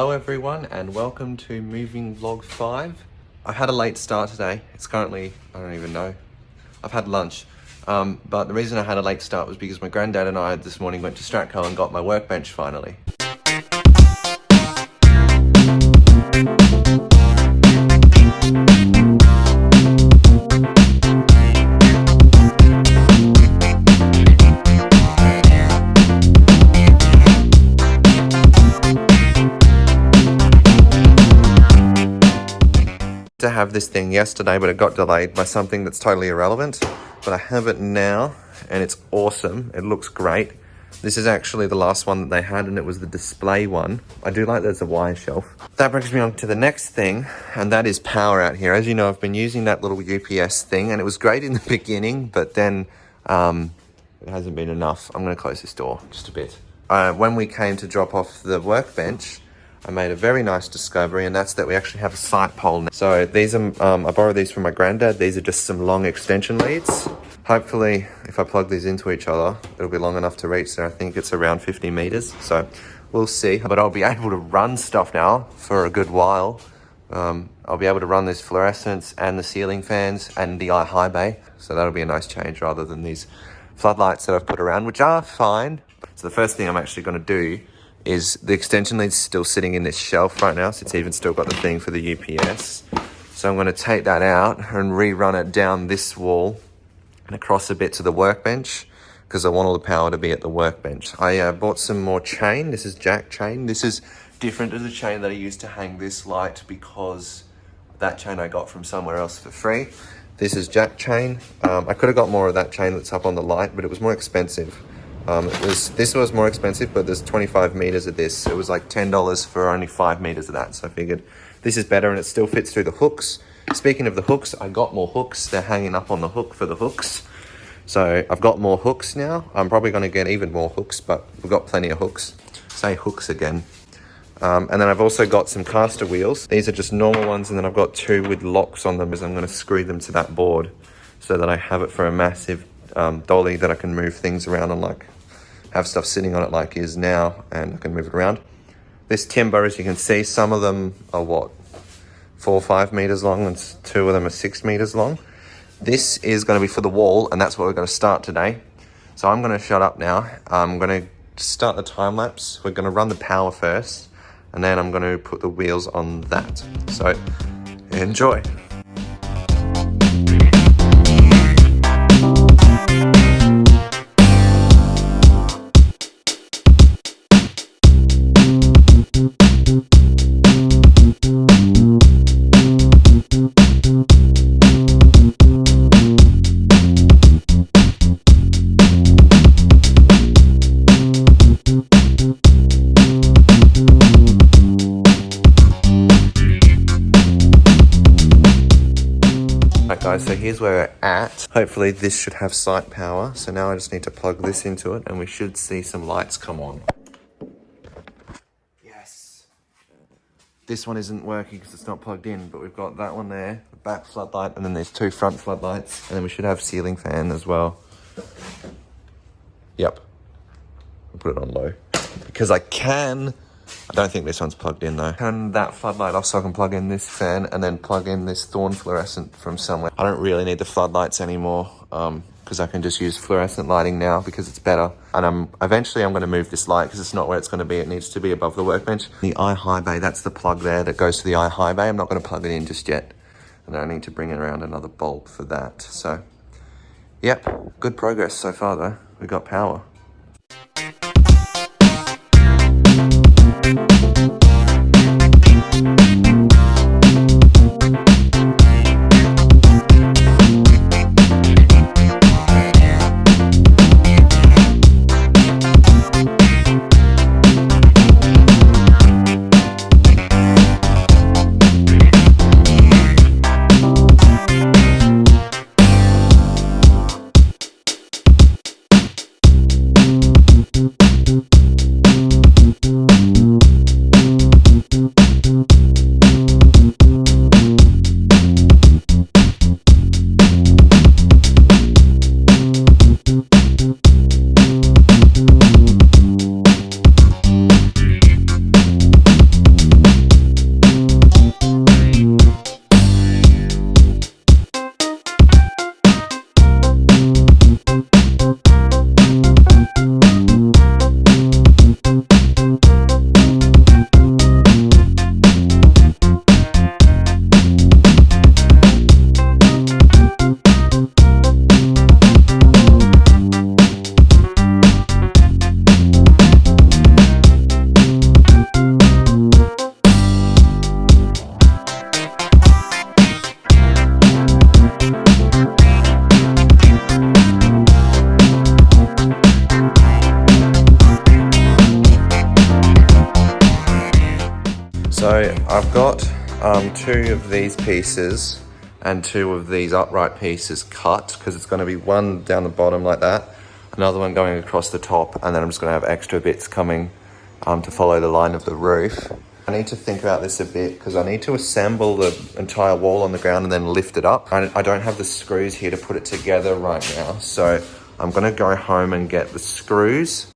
Hello everyone and welcome to Moving Vlog 5. I've had a late start today. It's currently, I don't even know. I've had lunch. But the reason I had a late start was because my granddad and I this morning went to Stratco and got my workbench finally. To have this thing yesterday, but it got delayed by something that's totally irrelevant. But I have it now and it's awesome. It looks great. This is actually the last one that they had and it was the display one. I do like there's a wire shelf. That brings me on to the next thing, and that is power out here. As you know, I've been using that little UPS thing and it was great in the beginning, but then it hasn't been enough. I'm gonna close this door just a bit. When we came to drop off the workbench, I made a very nice discovery, and that's that we actually have a sight pole now. So these are, I borrowed these from my granddad. These are just some long extension leads. Hopefully, if I plug these into each other, it'll be long enough to reach there. I think it's around 50 meters, so we'll see. But I'll be able to run stuff now for a good while. I'll be able to run this fluorescence and the ceiling fans and the high bay. So that'll be a nice change rather than these floodlights that I've put around, which are fine. So the first thing I'm actually gonna do is the extension lead's still sitting in this shelf right now, so it's even still got the thing for the UPS. So I'm going to take that out and rerun it down this wall and across a bit to the workbench, because I want all the power to be at the workbench. I bought some more chain. This is jack chain. This is different to the chain that I used to hang this light, because that chain I got from somewhere else for free. This is jack chain. I could have got more of that chain that's up on the light, but it was more expensive. This was more expensive, but there's 25 meters of this. It was like $10 for only 5 meters of that. So I figured this is better and it still fits through the hooks. Speaking of the hooks, I got more hooks. They're hanging up on the hook for the hooks. So I've got more hooks now. I'm probably going to get even more hooks, but we've got plenty of hooks. Say hooks again. And then I've also got some caster wheels. These are just normal ones, and then I've got 2 with locks on them, as I'm going to screw them to that board so that I have it for a massive dolly that I can move things around and like have stuff sitting on it like is now, and I can move it around. This timber, as you can see, some of them are 4 or 5 meters long and 2 of them are 6 meters long. This is going to be for the wall, and that's what we're going to start today. So I'm going to shut up now. I'm going to start the time lapse. We're going to run the power first, and then I'm going to put the wheels on that. So enjoy. Guys, so here's where we're at. Hopefully this should have sight power. So now I just need to plug this into it and we should see some lights come on. Yes. This one isn't working because it's not plugged in, but we've got that one there, the back floodlight, and then there's 2 front floodlights, and then we should have ceiling fan as well. Yep. I'll put it on low because I can. I don't think this one's plugged in though. Turn that floodlight off so I can plug in this fan and then plug in this thorn fluorescent from somewhere. I don't really need the floodlights anymore because I can just use fluorescent lighting now because it's better. And eventually I'm going to move this light because it's not where it's going to be. It needs to be above the workbench. The high bay, that's the plug there that goes to the high bay. I'm not going to plug it in just yet. And I need to bring around another bulb for that. So, yep, good progress so far though. We got power. So I've got 2 of these pieces and 2 of these upright pieces cut, because it's going to be one down the bottom like that, another one going across the top, and then I'm just going to have extra bits coming to follow the line of the roof. I need to think about this a bit, because I need to assemble the entire wall on the ground and then lift it up. I don't have the screws here to put it together right now, so I'm going to go home and get the screws.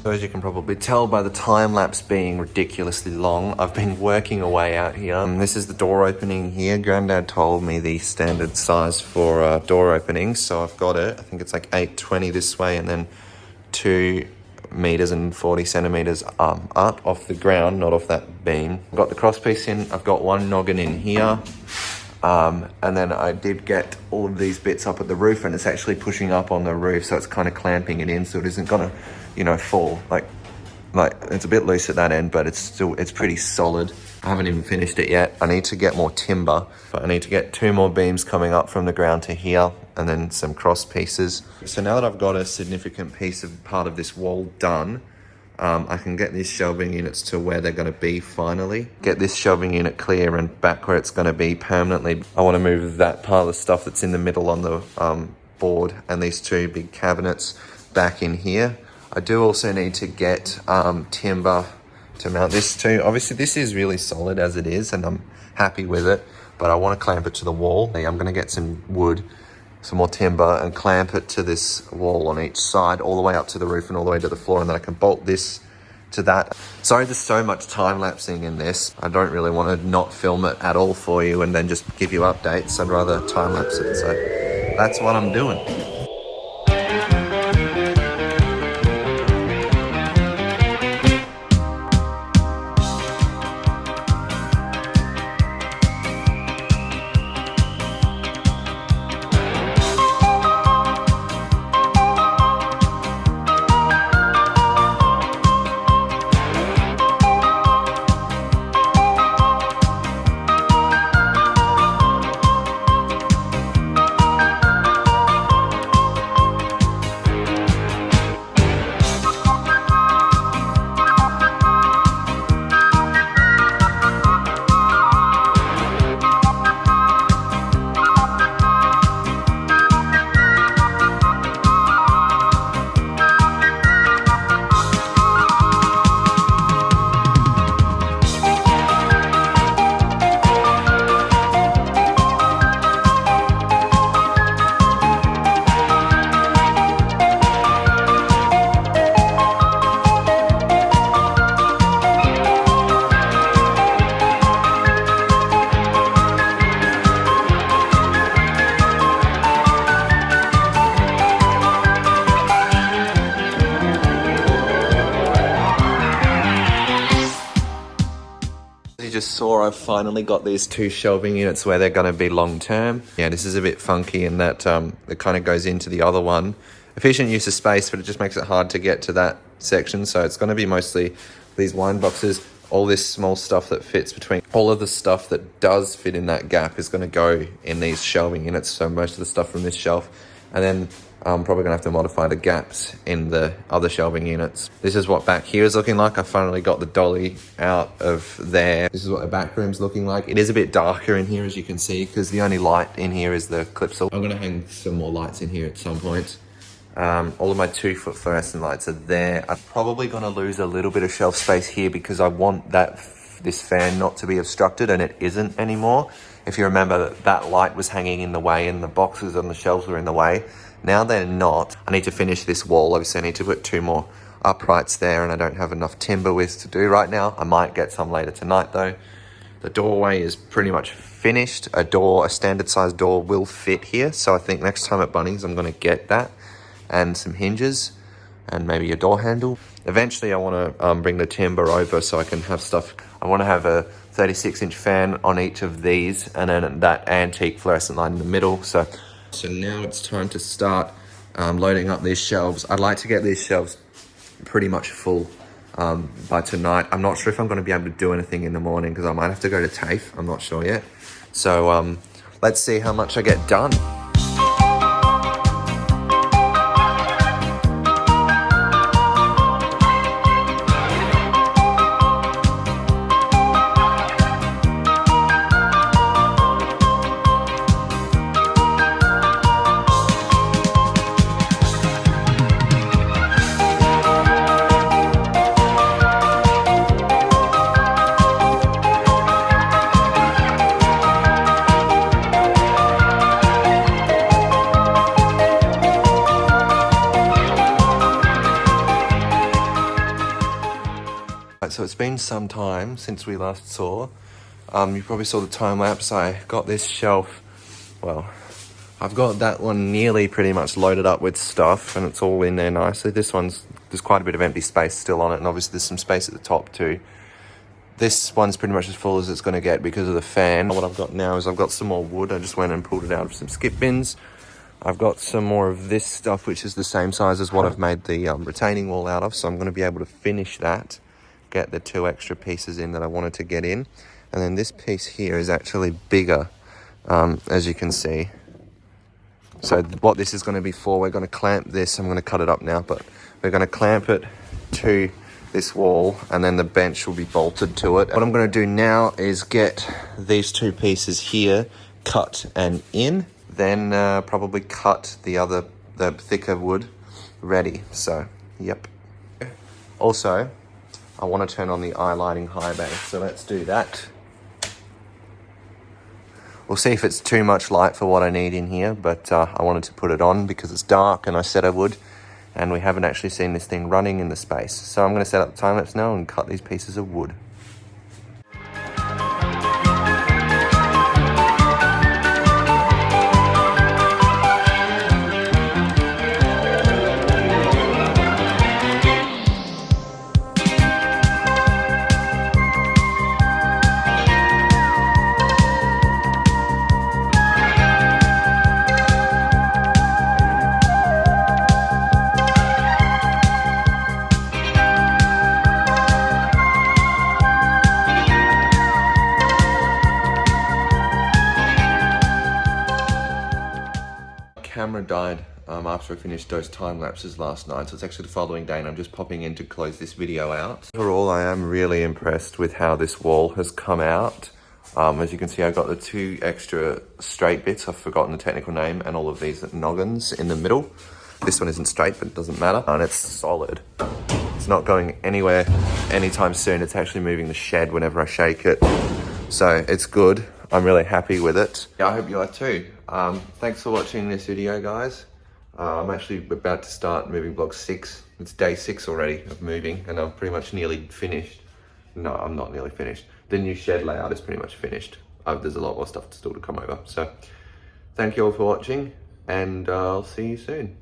So as you can probably tell by the time lapse being ridiculously long, I've been working away out here. This is the door opening here. Granddad told me the standard size for door openings, so I've got it. I think it's like 8.20 this way, and then 2 meters and 40 centimeters up off the ground, not off that beam. I've got the cross piece in. I've got one noggin in here. And then I did get all of these bits up at the roof, and it's actually pushing up on the roof, so it's kind of clamping it in so it isn't gonna, you know, fall. Like it's a bit loose at that end, but it's pretty solid. I haven't even finished it yet. I need to get more timber, but I need to get 2 more beams coming up from the ground to here, and then some cross pieces. So now that I've got a significant piece of part of this wall done, I can get these shelving units to where they're going to be finally. Get this shelving unit clear and back where it's going to be permanently. I want to move that pile of stuff that's in the middle on the board and these 2 big cabinets back in here. I do also need to get timber to mount this to. Obviously this is really solid as it is, and I'm happy with it, but I want to clamp it to the wall. I'm going to get some wood, some more timber, and clamp it to this wall on each side, all the way up to the roof and all the way to the floor, and then I can bolt this to that. Sorry there's so much time-lapsing in this. I don't really want to not film it at all for you and then just give you updates. I'd rather time-lapse it, so that's what I'm doing. you just saw, I've finally got these 2 shelving units where they're going to be long term. Yeah, this is a bit funky in that it kind of goes into the other one. Efficient use of space, but it just makes it hard to get to that section. So it's going to be mostly these wine boxes, all this small stuff that fits between. All of the stuff that does fit in that gap is going to go in these shelving units. So most of the stuff from this shelf, and then I'm probably gonna have to modify the gaps in the other shelving units. This is what back here is looking like. I finally got the dolly out of there. This is what the back room's looking like. It is a bit darker in here, as you can see, because the only light in here is the clip. I'm gonna hang some more lights in here at some point. All of my 2-foot fluorescent lights are there. I'm probably gonna lose a little bit of shelf space here because I want this fan not to be obstructed, and it isn't anymore. If you remember, that light was hanging in the way and the boxes on the shelves were in the way. Now they're not. I need to finish this wall. Obviously I need to put 2 more uprights there, and I don't have enough timber width to do right now. I might get some later tonight though. The doorway is pretty much finished. A standard size door will fit here. So I think next time at Bunnings, I'm gonna get that and some hinges and maybe a door handle. Eventually I wanna bring the timber over so I can have stuff. I wanna have a 36-inch fan on each of these, and then that antique fluorescent light in the middle. So now it's time to start loading up these shelves. I'd like to get these shelves pretty much full by tonight. I'm not sure if I'm going to be able to do anything in the morning because I might have to go to TAFE. I'm not sure yet. So let's see how much I get done. So it's been some time since we last saw. You probably saw the time lapse. I got this shelf. Well, I've got that one nearly pretty much loaded up with stuff, and it's all in there nicely. There's quite a bit of empty space still on it, and obviously there's some space at the top too. This one's pretty much as full as it's going to get because of the fan. What I've got now is I've got some more wood. I just went and pulled it out of some skip bins. I've got some more of this stuff, which is the same size as what I've made the retaining wall out of. So I'm going to be able to finish that, get the 2 extra pieces in that I wanted to get in. And then this piece here is actually bigger, as you can see. So what this is going to be for, we're going to clamp this. I'm going to cut it up now, but we're going to clamp it to this wall, and then the bench will be bolted to it. What I'm going to do now is get these 2 pieces here cut and in, then probably cut the thicker wood ready. So, yep. Also, I want to turn on the eye lighting high bay, so let's do that. We'll see if it's too much light for what I need in here, but I wanted to put it on because it's dark and I said I would, and we haven't actually seen this thing running in the space. So I'm going to set up the time lapse now and cut these pieces of wood. Camera died after I finished those time lapses last night, so it's actually the following day, and I'm just popping in to close this video out. Overall, I am really impressed with how this wall has come out. As you can see, I've got the 2 extra straight bits, I've forgotten the technical name, and all of these noggins in the middle. This one isn't straight, but it doesn't matter, and it's solid. It's not going anywhere anytime soon. It's actually moving the shed whenever I shake it, so it's good. I'm really happy with it. Yeah, I hope you are too. Thanks for watching this video, guys. I'm actually about to start moving vlog 6. It's day 6 already of moving, and I'm pretty much nearly finished. No, I'm not nearly finished. The new shed layout is pretty much finished. There's a lot more stuff still to come over. So thank you all for watching, and I'll see you soon.